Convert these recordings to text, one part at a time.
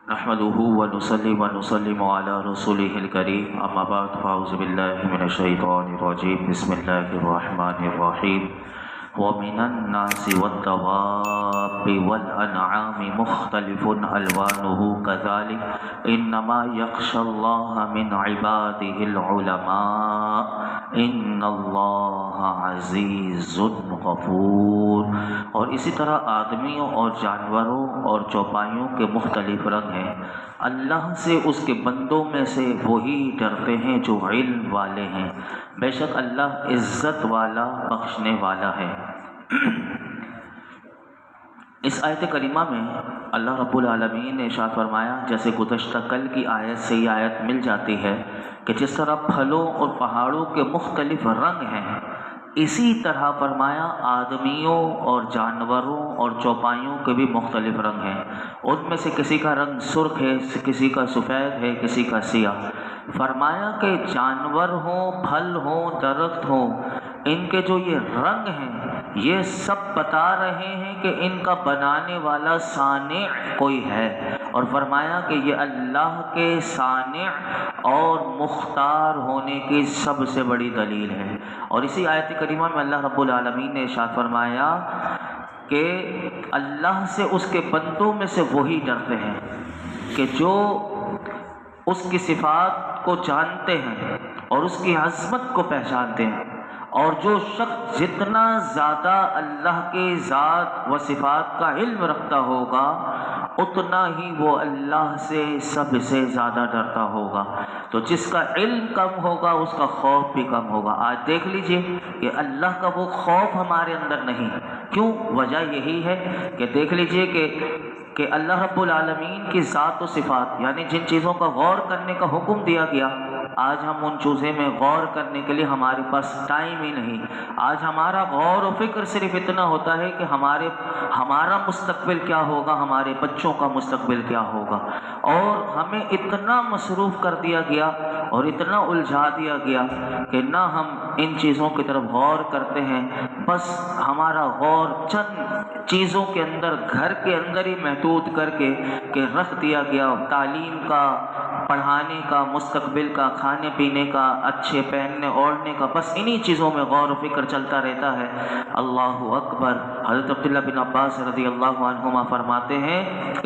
نحمده ونصلي ونسلم على رسوله الكريم اما بعد فاعوذ بالله من الشيطان الرجيم بسم الله الرحمن الرحيم ومن الناس والدواب والأنعام مختلف ألوانه كذلك إنما يخشى الله من عباده العلماء إن الله عزيز غفور۔ اور اسی طرح آدمیوں اور جانوروں اور چوپایوں کے مختلف رنگ ہیں، اللہ سے اس کے بندوں میں سے وہی ڈرتے ہیں جو علم والے ہیں، بے شک اللہ عزت والا بخشنے والا ہے۔ اس آیت کریمہ میں اللہ رب العالمین نے ارشاد فرمایا، جیسے گزشتہ کل کی آیت سے یہ آیت مل جاتی ہے کہ جس طرح پھلوں اور پہاڑوں کے مختلف رنگ ہیں، اسی طرح فرمایا آدمیوں اور جانوروں اور چوپایوں کے بھی مختلف رنگ ہیں۔ ان میں سے کسی کا رنگ سرخ ہے، کسی کا سفید ہے، کسی کا سیاہ۔ فرمایا کہ جانور ہوں، پھل ہوں، درخت ہوں، ان کے جو یہ رنگ ہیں یہ سب بتا رہے ہیں کہ ان کا بنانے والا صانع کوئی ہے، اور فرمایا کہ یہ اللہ کے صانع اور مختار ہونے کی سب سے بڑی دلیل ہے۔ اور اسی آیت کریمہ میں اللہ رب العالمین نے ارشاد فرمایا کہ اللہ سے اس کے بندوں میں سے وہی ڈرتے ہیں کہ جو اس کی صفات کو جانتے ہیں اور اس کی عظمت کو پہچانتے ہیں، اور جو شخص جتنا زیادہ اللہ کے ذات و صفات کا علم رکھتا ہوگا اتنا ہی وہ اللہ سے سب سے زیادہ ڈرتا ہوگا۔ تو جس کا علم کم ہوگا اس کا خوف بھی کم ہوگا۔ آج دیکھ لیجئے کہ اللہ کا وہ خوف ہمارے اندر نہیں۔ کیوں؟ وجہ یہی ہے کہ دیکھ لیجئے کہ اللہ رب العالمین کی ذات و صفات، یعنی جن چیزوں کا غور کرنے کا حکم دیا گیا، آج ہم ان چیزوں میں غور کرنے کے لیے ہمارے پاس ٹائم ہی نہیں۔ آج ہمارا غور و فکر صرف اتنا ہوتا ہے کہ ہمارا مستقبل کیا ہوگا، ہمارے بچوں کا مستقبل کیا ہوگا، اور ہمیں اتنا مصروف کر دیا گیا اور اتنا الجھا دیا گیا کہ نہ ہم ان چیزوں کی طرف غور کرتے ہیں، بس ہمارا غور چند چیزوں کے اندر، گھر کے اندر ہی محدود کر کے رکھ دیا گیا۔ تعلیم کا، پڑھانے کا، مستقبل کا، کھانے پینے کا، اچھے پہننے اوڑھنے کا، بس انہی چیزوں میں غور و فکر چلتا رہتا ہے۔ اللہ اکبر۔ حضرت عبداللہ بن عباس رضی اللہ عنہما فرماتے ہیں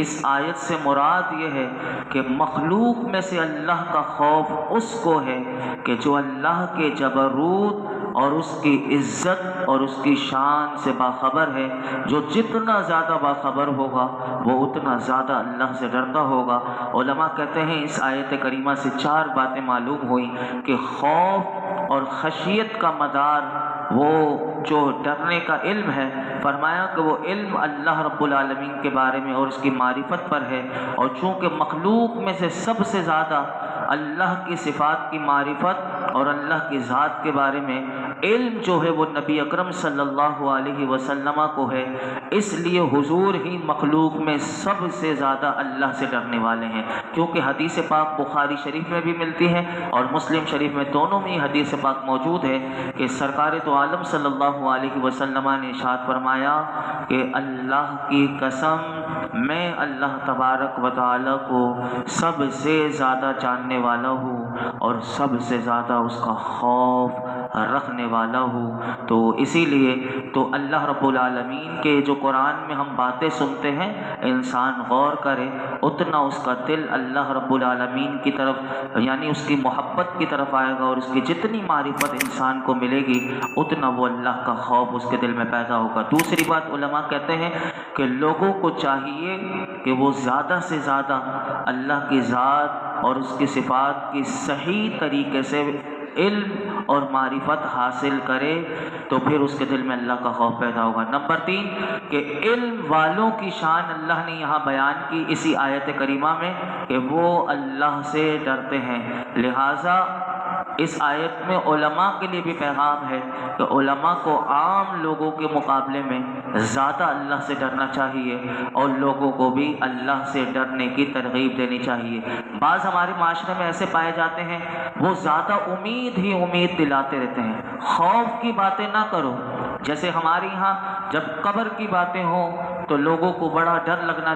اس آیت سے مراد یہ ہے کہ مخلوق میں سے اللہ کا خوف اس کو ہے کہ جو اللہ کے جبروت اور اس کی عزت اور اس کی شان سے باخبر ہے۔ جو جتنا زیادہ باخبر ہوگا وہ اتنا زیادہ اللہ سے ڈرتا ہوگا۔ علماء کہتے ہیں اس آیت کریمہ سے 4 باتیں معلوم ہوئیں کہ خوف اور خشیت کا مدار وہ جو ڈرنے کا علم ہے، فرمایا کہ وہ علم اللہ رب العالمین کے بارے میں اور اس کی معرفت پر ہے، اور چونکہ مخلوق میں سے سب سے زیادہ اللہ کی صفات کی معرفت اور اللہ کی ذات کے بارے میں علم جو ہے وہ نبی اکرم صلی اللہ علیہ وسلم کو ہے، اس لیے حضور ہی مخلوق میں سب سے زیادہ اللہ سے ڈرنے والے ہیں۔ کیونکہ حدیث پاک بخاری شریف میں بھی ملتی ہے اور مسلم شریف میں، دونوں میں حدیث پاک موجود ہے کہ سرکار تو عالم صلی اللہ علیہ وسلم نے ارشاد فرمایا کہ اللہ کی قسم میں اللہ تبارک و تعالی کو سب سے زیادہ جاننے والا ہوں اور سب سے زیادہ اس کا خوف رکھنے والا ہوں۔ تو اسی لیے تو اللہ رب العالمین کے جو قرآن میں ہم باتیں سنتے ہیں، انسان غور کرے اتنا اس کا دل اللہ رب العالمین کی طرف، یعنی اس کی محبت کی طرف آئے گا، اور اس کی جتنی معرفت انسان کو ملے گی اتنا وہ اللہ کا خوف اس کے دل میں پیدا ہوگا۔ دوسری بات علماء کہتے ہیں کہ لوگوں کو چاہیے کہ وہ زیادہ سے زیادہ اللہ کی ذات اور اس کی صفات کی صحیح طریقے سے علم اور معرفت حاصل کرے، تو پھر اس کے دل میں اللہ کا خوف پیدا ہوگا۔ نمبر 3 کہ علم والوں کی شان اللہ نے یہاں بیان کی اسی آیت کریمہ میں کہ وہ اللہ سے ڈرتے ہیں۔ لہٰذا اس آیت میں علماء کے لیے بھی پیغام ہے کہ علماء کو عام لوگوں کے مقابلے میں زیادہ اللہ سے ڈرنا چاہیے، اور لوگوں کو بھی اللہ سے ڈرنے کی ترغیب دینی چاہیے۔ بعض ہمارے معاشرے میں ایسے پائے جاتے ہیں وہ زیادہ امید ہی امید دلاتے رہتے ہیں۔ خوف کی باتیں نہ کرو، جیسے ہمارے یہاں جب قبر کی باتیں ہوں تو لوگوں کو بڑا ڈر لگنا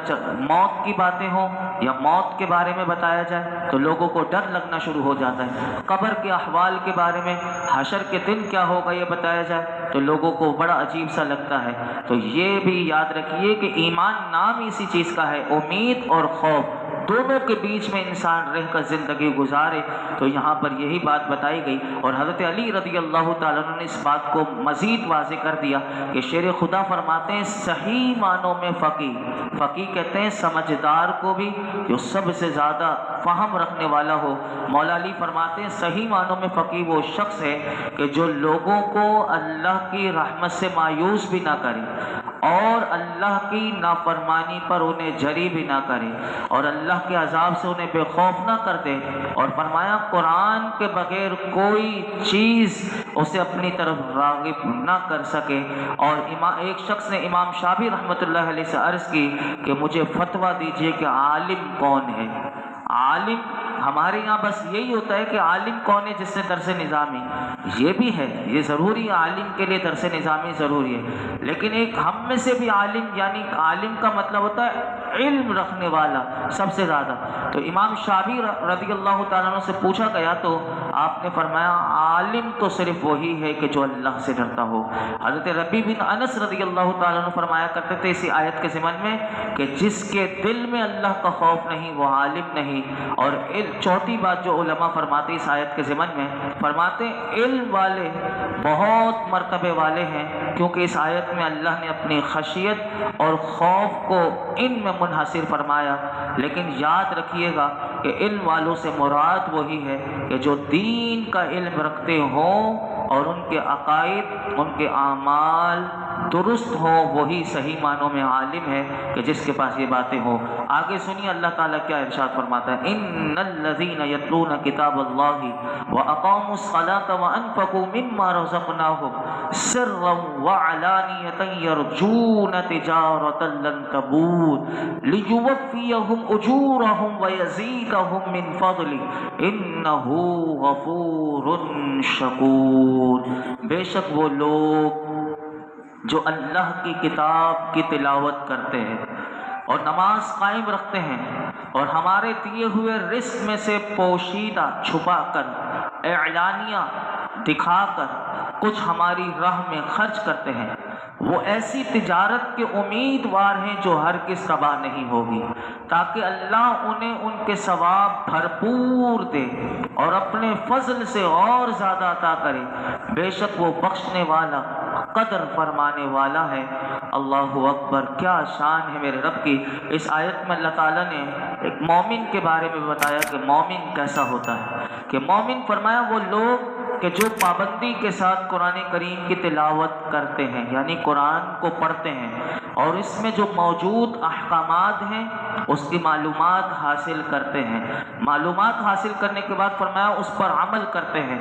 موت کی باتیں ہوں یا موت کے بارے میں بتایا جائے تو لوگوں کو ڈر لگنا شروع ہو جاتا ہے۔ قبر کے احوال کے بارے میں، حشر کے دن کیا ہوگا یہ بتایا جائے تو لوگوں کو بڑا عجیب سا لگتا ہے۔ تو یہ بھی یاد رکھیے کہ ایمان نام اسی چیز کا ہے، امید اور خوف دونوں کے بیچ میں انسان رہ کر زندگی گزارے۔ تو یہاں پر یہی بات بتائی گئی، اور حضرت علی رضی اللہ تعالیٰ عنہ نے اس بات کو مزید واضح کر دیا کہ شیر خدا فرماتے ہیں صحیح معنوں میں فقیہ کہتے ہیں سمجھدار کو بھی جو سب سے زیادہ فہم رکھنے والا ہو۔ مولا علی فرماتے ہیں صحیح معنوں میں فقیہ وہ شخص ہے کہ جو لوگوں کو اللہ کی رحمت سے مایوس بھی نہ کرے اور اللہ کی نافرمانی پر انہیں جری بھی نہ کرے اور اللہ کے عذاب سے انہیں بے خوف نہ کر دے، اور فرمایا قرآن کے بغیر کوئی چیز اسے اپنی طرف راغب نہ کر سکے۔ اور ایک شخص نے امام شافعی رحمۃ اللہ علیہ سے عرض کی کہ مجھے فتویٰ دیجئے کہ عالم کون ہے۔ عالم ہمارے یہاں بس یہی ہوتا ہے کہ عالم کون ہے جس نے درس نظامی، یہ بھی ہے، یہ ضروری ہے، عالم کے لیے درس نظامی ضروری ہے، لیکن ایک ہم میں سے بھی عالم، یعنی عالم کا مطلب ہوتا ہے علم رکھنے والا سب سے زیادہ۔ تو امام شافعی رضی اللہ تعالیٰ عنہ سے پوچھا گیا تو آپ نے فرمایا عالم تو صرف وہی ہے کہ جو اللہ سے ڈرتا ہو۔ حضرت ربیع بن انس رضی اللہ تعالیٰ عنہ فرمایا کرتے تھے اسی آیت کے ضمن میں کہ جس کے دل میں اللہ کا خوف نہیں وہ عالم نہیں۔ اور چوتھی بات جو علماء فرماتے اس آیت کے ضمن میں فرماتے علم والے بہت مرتبے والے ہیں، کیونکہ اس آیت میں اللہ نے اپنی خشیت اور خوف کو ان میں منحصر فرمایا۔ لیکن یاد رکھیے گا کہ علم والوں سے مراد وہی ہے کہ جو دین کا علم رکھتے ہوں اور ان کے عقائد، ان کے اعمال درست ہوں، وہی صحیح معنوں میں عالم ہے کہ جس کے پاس یہ باتیں ہوں۔ آگے سنیے اللہ تعالیٰ کیا ارشاد فرماتا ہے، ان الذین یتلون کتاب اللہ واقاموا الصلاة وانفقوا مما رزقناهم سرا وعلانیۃ یرجون تجارۃ لن تبور لیوفیہم اجورہم ویزیدہم من فضلہ انہ غفور شکور۔ بے شک وہ لوگ جو اللہ کی کتاب کی تلاوت کرتے ہیں اور نماز قائم رکھتے ہیں اور ہمارے دیے ہوئے رزق میں سے پوشیدہ چھپا کر، اعلانیہ دکھا کر کچھ ہماری راہ میں خرچ کرتے ہیں، وہ ایسی تجارت کے امیدوار ہیں جو ہرگز تباہ نہیں ہوگی، تاکہ اللہ انہیں ان کے ثواب بھرپور دے اور اپنے فضل سے اور زیادہ عطا کرے۔ بے شک وہ بخشنے والا، قدر فرمانے والا ہے۔ اللہ اکبر، کیا شان ہے میرے رب کی۔ اس آیت میں اللہ تعالیٰ نے ایک مومن کے بارے میں بتایا کہ مومن کیسا ہوتا ہے، کہ مومن فرمایا وہ لوگ کہ جو پابندی کے ساتھ قرآن کریم کی تلاوت کرتے ہیں، یعنی قرآن کو پڑھتے ہیں اور اس میں جو موجود احکامات ہیں اس کی معلومات حاصل کرتے ہیں، معلومات حاصل کرنے کے بعد فرمایا اس پر عمل کرتے ہیں،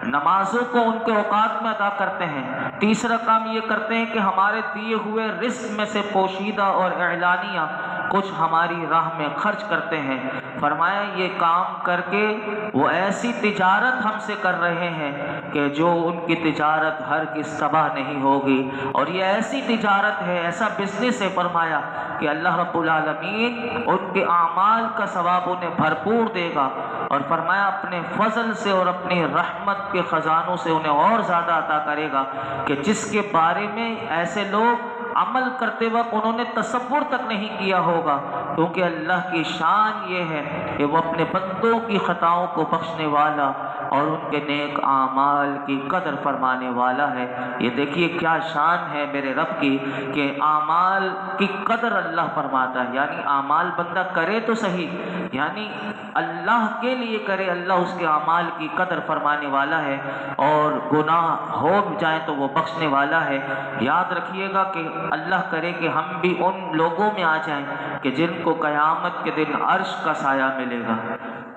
نمازوں کو ان کے اوقات میں ادا کرتے ہیں، تیسرا کام یہ کرتے ہیں کہ ہمارے دیے ہوئے رزق میں سے پوشیدہ اور اعلانیہ کچھ ہماری راہ میں خرچ کرتے ہیں۔ فرمایا یہ کام کر کے وہ ایسی تجارت ہم سے کر رہے ہیں کہ جو ان کی تجارت ہرگز تباہ نہیں ہوگی، اور یہ ایسی تجارت ہے، ایسا بزنس ہے فرمایا کہ اللہ رب العالمین ان کے اعمال کا ثواب انہیں بھرپور دے گا، اور فرمایا اپنے فضل سے اور اپنی رحمت کے خزانوں سے انہیں اور زیادہ عطا کرے گا، کہ جس کے بارے میں ایسے لوگ عمل کرتے وقت انہوں نے تصور تک نہیں کیا ہوگا، کیونکہ اللہ کی شان یہ ہے کہ وہ اپنے بندوں کی خطاؤں کو بخشنے والا اور ان کے نیک اعمال کی قدر فرمانے والا ہے۔ یہ دیکھیے کیا شان ہے میرے رب کی کہ اعمال کی قدر اللہ فرماتا ہے، یعنی اعمال بندہ کرے تو صحیح، یعنی اللہ کے لیے کرے، اللہ اس کے اعمال کی قدر فرمانے والا ہے، اور گناہ ہو جائیں تو وہ بخشنے والا ہے۔ یاد رکھیے گا کہ اللہ کرے کہ ہم بھی ان لوگوں میں آ جائیں کہ جن کو قیامت کے دن عرش کا سایہ ملے گا۔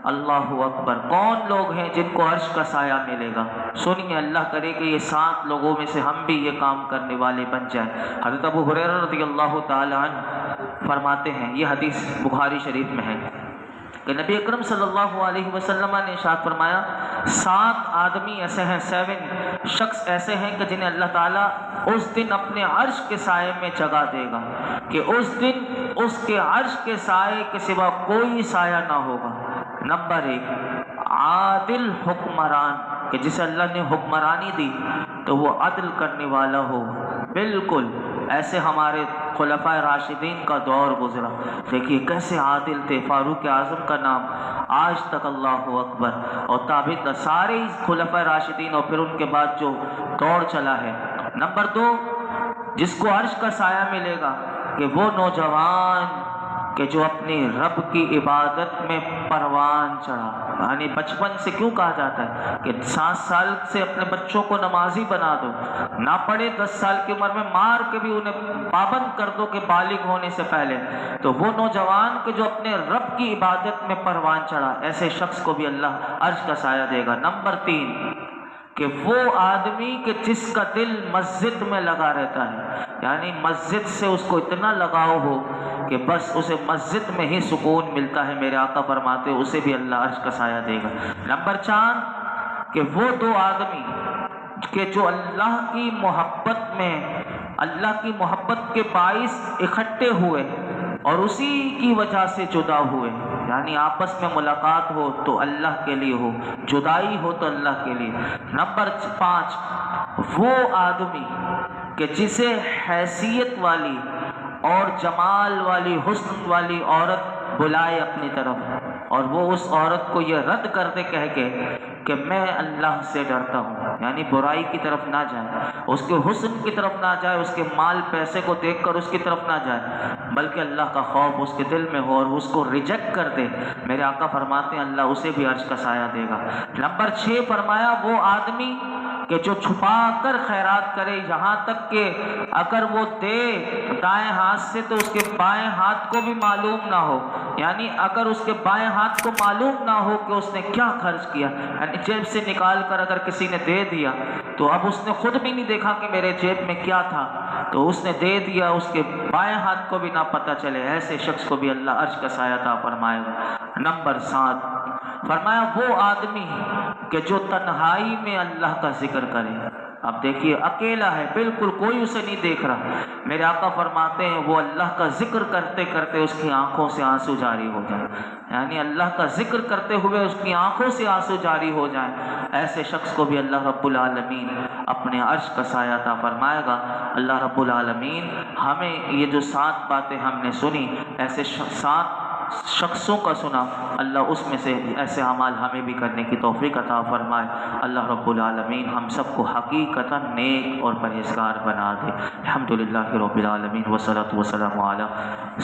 اللہ اکبر، کون لوگ ہیں جن کو عرش کا سایہ ملے گا؟ سنیے، اللہ کرے کہ یہ 7 لوگوں میں سے ہم بھی یہ کام کرنے والے بن جائیں۔ حضرت ابو ہریرہ رضی اللہ تعالی عنہ فرماتے ہیں، یہ حدیث بخاری شریف میں ہے کہ نبی اکرم صلی اللہ علیہ وسلم نے ارشاد فرمایا 7 آدمی ایسے ہیں، 7 شخص ایسے ہیں کہ جنہیں اللہ تعالیٰ اس دن اپنے عرش کے سائے میں جگہ دے گا کہ اس دن اس کے عرش کے سائے کے سوا کوئی سایہ نہ ہوگا۔ نمبر 1 عادل حکمران، کہ جسے اللہ نے حکمرانی دی تو وہ عدل کرنے والا ہو۔ بالکل ایسے ہمارے خلفائے راشدین کا دور گزرا، دیکھیے کیسے عادل تھے۔ فاروق اعظم کا نام آج تک اللہ اکبر، اور تابع سارے خلفائے راشدین اور پھر ان کے بعد جو دور چلا ہے۔ نمبر 2 جس کو عرش کا سایہ ملے گا کہ وہ نوجوان کہ جو اپنی رب کی عبادت میں پروان چڑھا، یعنی بچپن سے کیوں کہا جاتا ہے کہ 7 سال سے اپنے بچوں کو نمازی بنا دو، نہ پڑھے 10 سال کی عمر میں مار کے بھی انہیں پابند کر دو کہ بالغ ہونے سے پہلے، تو وہ نوجوان کہ جو اپنے رب کی عبادت میں پروان چڑھا، ایسے شخص کو بھی اللہ عرش کا سایہ دے گا۔ نمبر 3 کہ وہ آدمی کہ جس کا دل مسجد میں لگا رہتا ہے، یعنی مسجد سے اس کو اتنا لگاؤ ہو کہ بس اسے مسجد میں ہی سکون ملتا ہے، میرے آقا فرماتے ہیں اسے بھی اللہ عرش کا سایہ دے گا۔ نمبر 4 کہ وہ 2 آدمی کہ جو اللہ کی محبت کے باعث اکٹھے ہوئے اور اسی کی وجہ سے جدا ہوئے، یعنی آپس میں ملاقات ہو تو اللہ کے لیے ہو، جدائی ہو تو اللہ کے لیے۔ نمبر 5 وہ آدمی کہ جسے حیثیت والی اور جمال والی، حسن والی عورت بلائے اپنی طرف اور وہ اس عورت کو یہ رد کر دے کہہ کے کہ میں اللہ سے ڈرتا ہوں، یعنی برائی کی طرف نہ جائے، اس کے حسن کی طرف نہ جائے، اس کے مال پیسے کو دیکھ کر اس کی طرف نہ جائے، بلکہ اللہ کا خوف اس کے دل میں ہو اور اس کو ریجیکٹ کر دے، میرے آقا فرماتے ہیں اللہ اسے بھی عرش کا سایہ دے گا۔ نمبر 6 فرمایا وہ آدمی کہ جو چھپا کر خیرات کرے، یہاں تک کہ اگر وہ دے دائیں ہاتھ سے تو اس کے بائیں ہاتھ کو بھی معلوم نہ ہو، یعنی اگر اس کے بائیں ہاتھ کو معلوم نہ ہو کہ اس نے کیا خرچ کیا، یعنی جیب سے نکال کر اگر کسی نے دے دیا تو اب اس نے خود بھی نہیں دیکھا کہ میرے جیب میں کیا تھا، تو اس نے دے دیا، اس کے بائیں ہاتھ کو بھی نہ پتہ چلے، ایسے شخص کو بھی اللہ عرش کا سایہ عطا فرمائے گا۔ نمبر 7 فرمایا وہ آدمی کہ جو تنہائی میں اللہ کا ذکر کرے، اب دیکھیے اکیلا ہے، بالکل کوئی اسے نہیں دیکھ رہا، میرے آقا فرماتے ہیں وہ اللہ کا ذکر کرتے کرتے اس کی آنکھوں سے آنسو جاری ہو جائے، یعنی اللہ کا ذکر کرتے ہوئے اس کی آنکھوں سے آنسو جاری ہو جائیں، ایسے شخص کو بھی اللہ رب العالمین اپنے عرش کا سایہ عطا فرمائے گا۔ اللہ رب العالمین ہمیں یہ جو 7 باتیں ہم نے سنی، ایسے 7 شخصوں کا سنا، اللہ اس میں سے ایسے اعمال ہمیں بھی کرنے کی توفیق عطا فرمائے۔ اللہ رب العالمین ہم سب کو حقیقتاً نیک اور پرہیزگار بنا دے۔ الحمدللہ رب العالمین والصلاۃ والسلام علی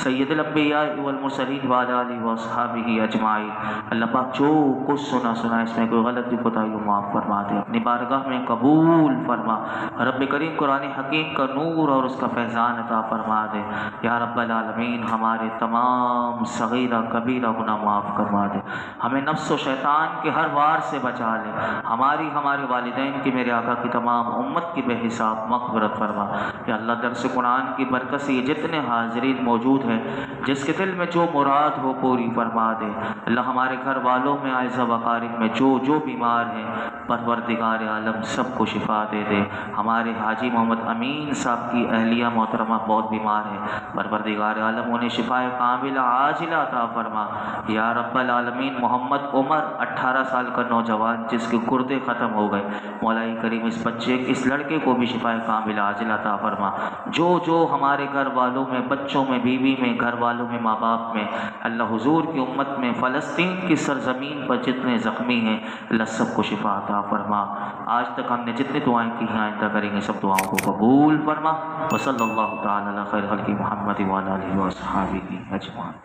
سید الانبیاء والمرسلین وعلی آلہ واصحابہ اجمعین۔ اللہ پاک جو کچھ سنا اس میں کوئی غلطی کوتاہی معاف فرما دے، اپنی بارگاہ میں قبول فرما۔ رب کریم قرآن حکیم کا نور اور اس کا فیضان عطا فرما دے یا رب العالمین۔ ہمارے تمام صغیرہ کبیرہ گناہ معاف کروا دے، ہمیں نفس و شیطان کے ہر وار سے بچا لے، ہمارے والدین کی، میرے آقا کی تمام امت کی بے حساب مغفرت فرما یا اللہ۔ درس قرآن کی برکت سے یہ جتنے حاضرین موجود ہیں جس کے دل میں جو مراد ہو پوری فرما دے اللہ۔ ہمارے گھر والوں میں اعزہ وقارب میں جو بیمار ہیں پروردگار عالم سب کو شفا دے دے۔ ہمارے حاجی محمد امین صاحب کی اہلیہ محترمہ بہت بیمار ہیں، پروردگار عالم انہیں شفا کاملہ عاجلہ عطا فرما یا رب العالمین۔ محمد عمر 18 سال کا نوجوان جس کے گردے ختم ہو گئے، مولا کریم اس لڑکے کو بھی شفا کاملہ عاجلہ عطا فرما۔ جو ہمارے گھر والوں میں، بچوں میں، بیوی میں، گھر والوں میں، ماں باپ میں، اللہ حضور کی امت میں، فلسطین کی سرزمین پر جتنے زخمی ہیں اللہ سب کو شفا عطا فرما۔ آج تک ہم نے جتنی دعائیں کی ہیں آئندہ کریں گے سب دعاؤں کو قبول فرما۔ وصلی اللہ تعالی علی خیر خلق محمد وعلی آلہ وصحبہ اجمعین۔